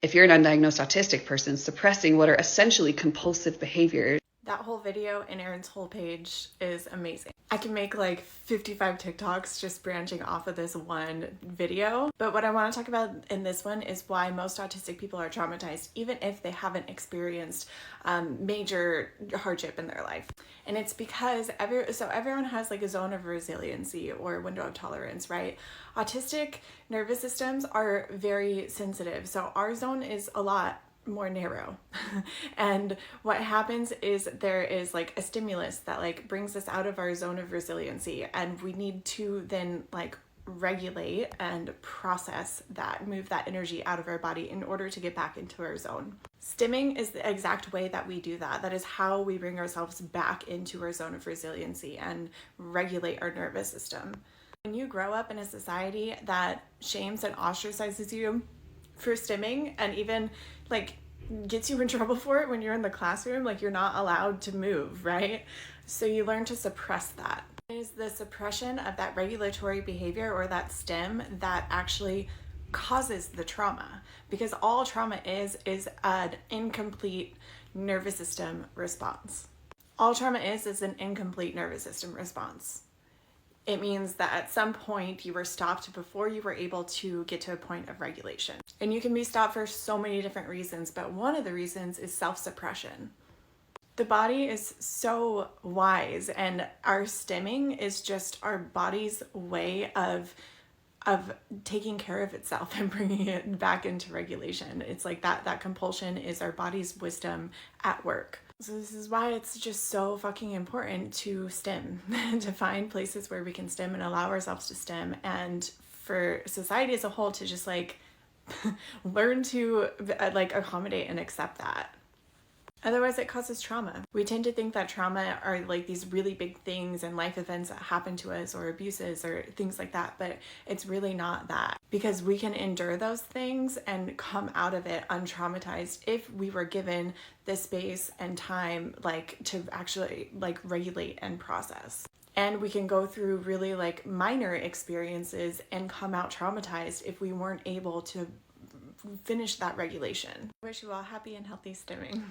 If you're an undiagnosed autistic person, suppressing what are essentially compulsive behaviors. That whole video and Erin's whole page is amazing. I can make like 55 TikToks just branching off of this one video. But what I want to talk about in this one is why most autistic people are traumatized, even if they haven't experienced major hardship in their life. And it's because everyone has like a zone of resiliency or window of tolerance, right? Autistic nervous systems are very sensitive. So our zone is a lot more narrow. And what happens is there is like a stimulus that like brings us out of our zone of resiliency, and we need to then like regulate and process that, move that energy out of our body in order to get back into our zone. Stimming is the exact way that we do that. That is how we bring ourselves back into our zone of resiliency and regulate our nervous system. When you grow up in a society that shames and ostracizes you for stimming, and even like gets you in trouble for it when you're in the classroom, like you're not allowed to move, right? So you learn to suppress that. It is the suppression of that regulatory behavior or that stim that actually causes the trauma, because all trauma is an incomplete nervous system response. All trauma is an incomplete nervous system response. It means that at some point you were stopped before you were able to get to a point of regulation. And you can be stopped for so many different reasons, but one of the reasons is self-suppression. The body is so wise, and our stimming is just our body's way of taking care of itself and bringing it back into regulation. It's like that compulsion is our body's wisdom at work. So this is why it's just so fucking important to stim, to find places where we can stim and allow ourselves to stim, and for society as a whole to just like learn to like accommodate and accept that. Otherwise it causes trauma. We tend to think that trauma are like these really big things and life events that happen to us, or abuses or things like that, but it's really not that, because we can endure those things and come out of it untraumatized if we were given the space and time like to actually like regulate and process. And we can go through really like minor experiences and come out traumatized if we weren't able to finish that regulation. I wish you all happy and healthy stimming.